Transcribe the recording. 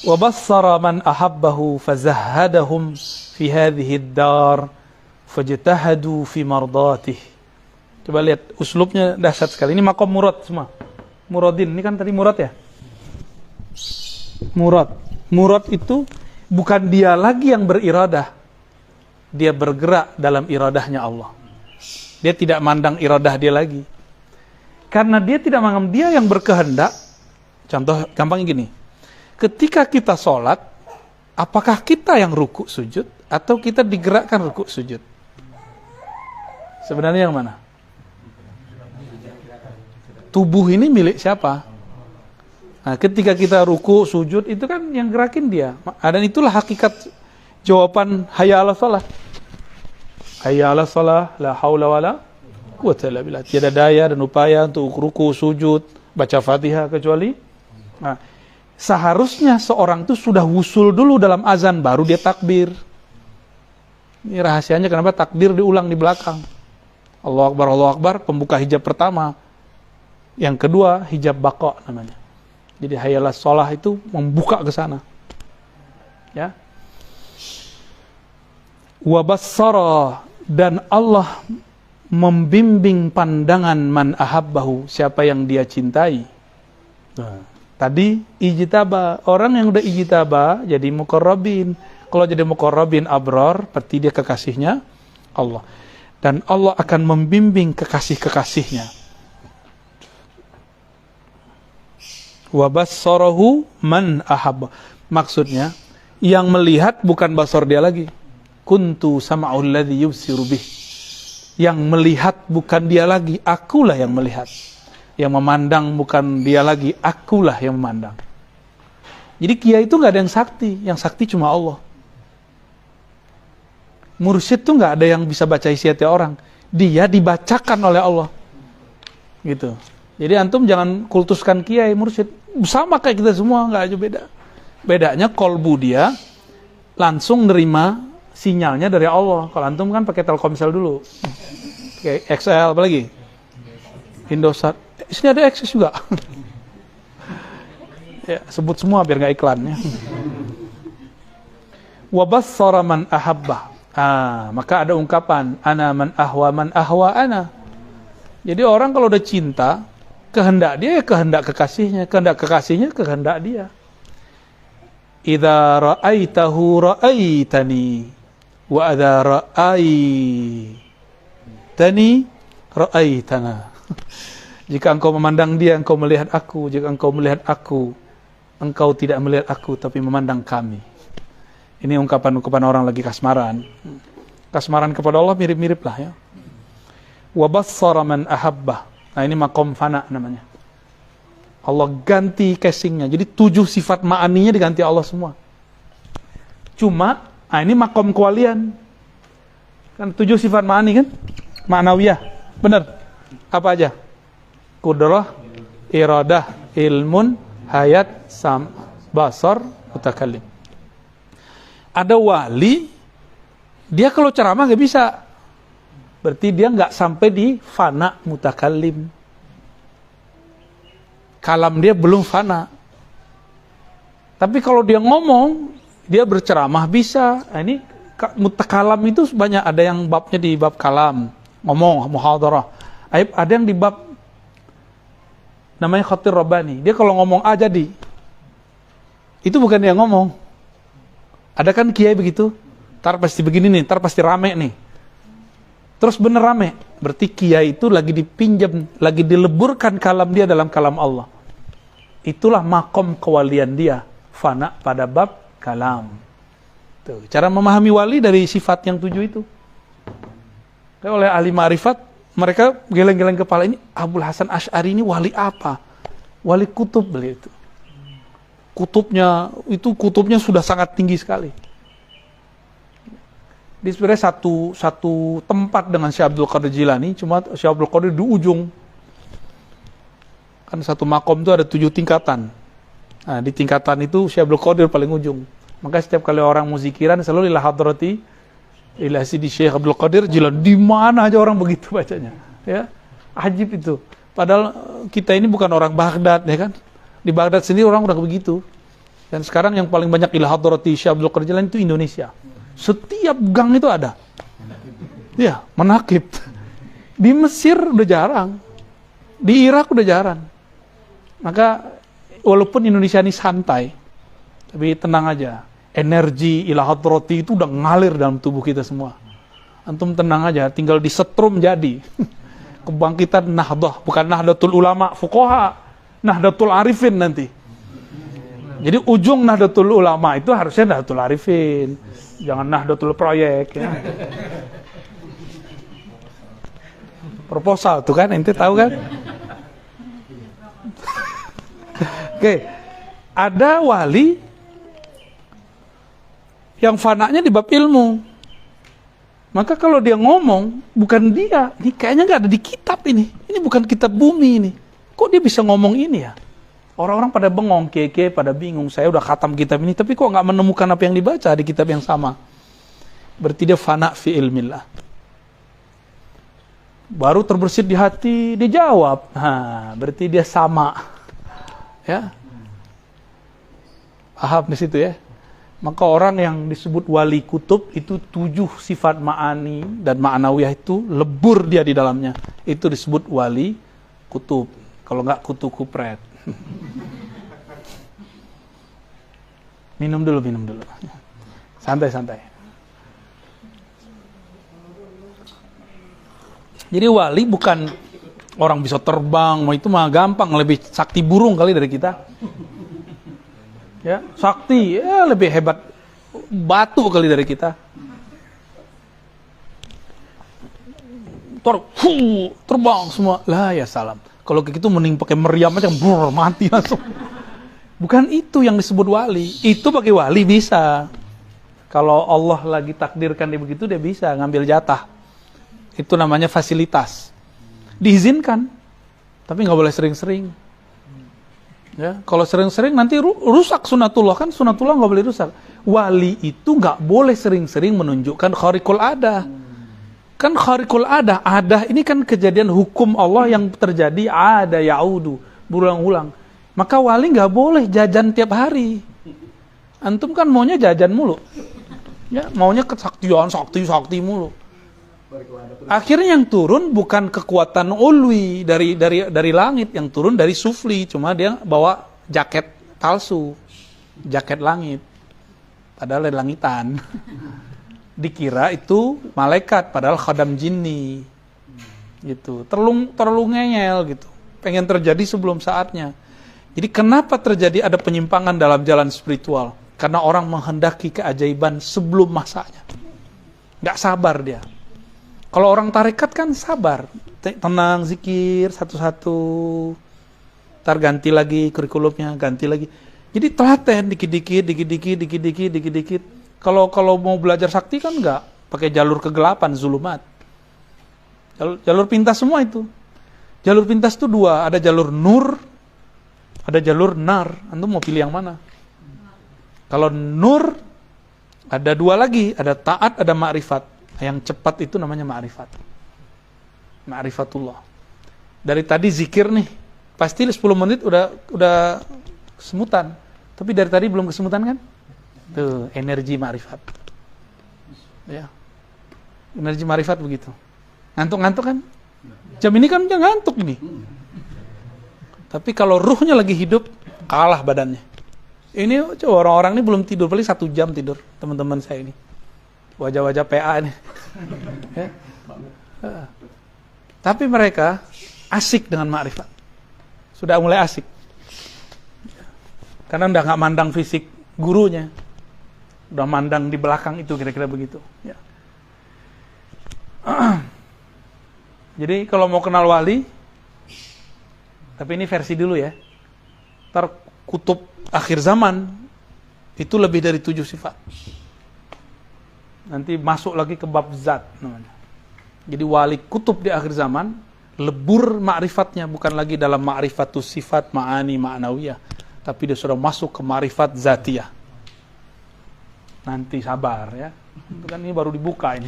Wa bassara man ahabbahu fazahhadahum fi hadhihi ad-dar fajtahadu fi mardatih. Coba lihat uslubnya dahsyat sekali. Ini maqam murad semua. Muradin, ini kan tadi murad ya? Murad. Murad itu bukan dia lagi yang beriradah. Dia bergerak dalam iradahnya Allah. Dia tidak mandang iradah dia lagi. Karena dia tidak menganggap dia yang berkehendak. Contoh gampangnya gini. Ketika kita sholat, apakah kita yang ruku sujud atau kita digerakkan ruku sujud? Sebenarnya yang mana? Tubuh ini milik siapa? Nah, ketika kita ruku sujud itu kan yang gerakin dia. Dan itulah hakikat jawaban hayya 'alas shalah. Hayya 'alas shalah, la haula wala quwwata illa billah. Tiada daya dan upaya untuk ruku sujud, baca Fatihah kecuali. Nah, seharusnya seorang itu sudah wusul dulu dalam azan baru dia takbir. Ini rahasianya kenapa takbir diulang di belakang. Allahu Akbar, pembuka hijab pertama. Yang kedua hijab baqa namanya. Jadi hayya 'alas shalah itu membuka ke sana. Ya. Wa bassara, dan Allah membimbing pandangan man ahabbahu, siapa yang dia cintai. Nah, tadi ijtaba, orang yang udah ijtaba jadi muqarrabin. Kalau jadi muqarrabin abrar, berarti dia kekasihnya Allah. Dan Allah akan membimbing kekasih-kekasihnya. Wa bassarahu man ahabba. Maksudnya, yang melihat bukan basar dia lagi. Kuntu sam'ul ladzi yubsiru bih. Yang melihat bukan dia lagi, akulah yang melihat. Yang memandang bukan dia lagi, akulah yang memandang. Jadi kiai itu nggak ada yang sakti cuma Allah. Mursyid itu nggak ada yang bisa baca isi hati orang, dia dibacakan oleh Allah. Gitu. Jadi antum jangan kultuskan kiai mursyid, sama kayak kita semua, nggak aja beda. Bedanya kolbu dia langsung nerima sinyalnya dari Allah. Kalau antum kan pakai Telkomsel dulu, pakai XL apalagi Indosat. Sini ada Access juga. Ya, sebut semua biar nggak iklannya. Wa bassara man ahabba. Maka ada ungkapan ana man ahwa ana. Jadi orang kalau udah cinta, kehendak dia ya kehendak kekasihnya, kehendak kekasihnya kehendak dia. Idza ra'aitahu ra'aitani wa adza ra'aitani ra'aitana. Jika engkau memandang dia, engkau melihat aku. Jika engkau melihat aku, engkau tidak melihat aku, tapi memandang kami. Ini ungkapan-ungkapan orang lagi kasmaran. Kasmaran kepada Allah mirip-mirip lah ya. Wa bassara man ahabbah. Nah ini maqam fana namanya. Allah ganti casingnya. Jadi 7 sifat ma'aninya diganti Allah semua. Cuma, ini maqam kewalian. Kan 7 sifat ma'ani kan? Ma'nawiyah. Benar? Apa aja? Qudrah, iradah, ilmun, hayat, basar, mutakallim. Ada wali, dia kalau ceramah gak bisa. Berarti dia gak sampai di fana mutakallim. Kalam dia belum fana. Tapi kalau dia ngomong, dia berceramah bisa. Nah, ini mutakalam itu banyak. Ada yang babnya di bab kalam, ngomong, muhadarah. Ada yang di bab namanya khatir rabbani. Dia kalau ngomong A jadi. Itu bukan dia ngomong. Ada kan kiai begitu? Ntar pasti begini nih, ntar pasti rame nih. Terus bener rame. Berarti kiai itu lagi dipinjam, lagi dileburkan kalam dia dalam kalam Allah. Itulah makom kewalian dia. Fana pada bab kalam. Tuh, cara memahami wali dari sifat yang 7 itu. Oleh ahli ma'rifat, mereka geleng-geleng kepala, ini Abul Hasan Asy'ari ini wali apa? Wali kutub beliau itu. Kutubnya sudah sangat tinggi sekali. Di sebenarnya satu tempat dengan Syekh Abdul Qadir Jilani, cuma Syekh Abdul Qadir di ujung. Kan satu makom itu ada 7 tingkatan. Nah, di tingkatan itu Syekh Abdul Qadir paling ujung. Maka setiap kali orang muzikiran selalu ila hadrati ila sidi Syekh Abdul Qadir Jilani. Di mana aja orang begitu bacanya, ya. Ajib itu. Padahal kita ini bukan orang Baghdad, ya kan? Di Baghdad sendiri orang udah begitu. Dan sekarang yang paling banyak ila hadrati Syekh Abdul Qadir Jilani itu Indonesia. Setiap gang itu ada. Ya, menakib. Di Mesir udah jarang. Di Irak udah jarang. Maka walaupun Indonesia ini santai, tapi tenang aja. Energi ila hadrati itu udah ngalir dalam tubuh kita semua. Antum tenang aja, tinggal disetrum jadi. Kebangkitan Nahdah, bukan Nahdlatul Ulama Fuqaha, Nahdlatul Arifin nanti. Jadi ujung Nahdlatul Ulama itu harusnya Nahdlatul Arifin, jangan Nahdlatul Proyek ya. Proposal tuh kan, ente tahu kan? Oke, ada wali yang fananya di bab ilmu. Maka kalau dia ngomong, bukan dia, ini kayaknya nggak ada di kitab ini. Ini bukan kitab bumi ini. Kok dia bisa ngomong ini ya? Orang-orang pada bengong, keke, pada bingung. Saya udah khatam kitab ini, tapi kok nggak menemukan apa yang dibaca di kitab yang sama? Berarti dia fana fi ilmillah. Baru terbersit di hati, dijawab. Nah, berarti dia sama. Ya, paham di situ ya? Maka orang yang disebut wali kutub itu 7 sifat ma'ani dan ma'nawiyah itu lebur dia di dalamnya. Itu disebut wali kutub. Kalau enggak kutu kupret. Minum dulu. Santai. Jadi wali bukan orang bisa terbang, itu mah gampang, lebih sakti burung kali dari kita. Ya, sakti ya lebih hebat batu kali dari kita. Terbang semua. Lah ya salam. Kalau kayak gitu mending pakai meriam aja, mati langsung. Bukan itu yang disebut wali. Itu bagi wali bisa. Kalau Allah lagi takdirkan dia begitu, dia bisa ngambil jatah. Itu namanya fasilitas. Diizinkan, tapi nggak boleh sering-sering. Ya, kalau sering-sering nanti rusak sunatullah, kan sunatullah nggak boleh rusak. Wali itu nggak boleh sering-sering menunjukkan khariqul adah. Kan khariqul adah ini kan kejadian hukum Allah yang terjadi ada yaudu, berulang-ulang. Maka wali nggak boleh jajan tiap hari. Antum kan maunya jajan mulu, ya maunya kesaktian, sakti mulu. Akhirnya yang turun bukan kekuatan ulwi dari langit, yang turun dari sufli. Cuma dia bawa jaket palsu, jaket langit, padahal dari langitan. Dikira itu malaikat, padahal khadam jinni. Gitu. Terlalu ngeyel gitu. Pengen terjadi sebelum saatnya. Jadi kenapa terjadi ada penyimpangan dalam jalan spiritual? Karena orang menghendaki keajaiban sebelum masanya. Nggak sabar dia. Kalau orang tarekat kan sabar, tenang, zikir satu-satu, ntar ganti lagi kurikulumnya, ganti lagi. Jadi telaten dikit-dikit. Kalau mau belajar sakti kan enggak, pakai jalur kegelapan, zulumat. Jalur pintas semua itu. Jalur pintas itu 2, ada jalur nur, ada jalur nar. Antum mau pilih yang mana? Kalau nur ada 2 lagi, ada taat, ada ma'rifat. Yang cepat itu namanya ma'rifat. Ma'rifatullah. Dari tadi zikir nih, pasti 10 menit udah kesemutan. Tapi dari tadi belum kesemutan kan? Tuh, energi ma'rifat. Ya. Energi ma'rifat begitu. Ngantuk-ngantuk kan? Jam ini kan udah ngantuk ini. Tapi kalau ruhnya lagi hidup, kalah badannya. Ini coba orang-orang ini belum tidur, paling 1 jam tidur, teman-teman saya ini. Wajah-wajah PA ini. Ya. Tapi mereka asik dengan ma'rifat. Sudah mulai asik. Karena udah gak mandang fisik gurunya. Udah mandang di belakang itu, kira-kira begitu. Ya. Jadi kalau mau kenal wali, tapi ini versi dulu ya. Ntar kutub akhir zaman, itu lebih dari 7 sifat. Nanti masuk lagi ke bab zat namanya. Jadi wali kutub di akhir zaman lebur ma'rifatnya, bukan lagi dalam ma'rifatus sifat ma'ani ma'nawiyah, tapi dia sudah masuk ke ma'rifat zatiyah. Nanti sabar ya. Itu kan ini baru dibuka ini.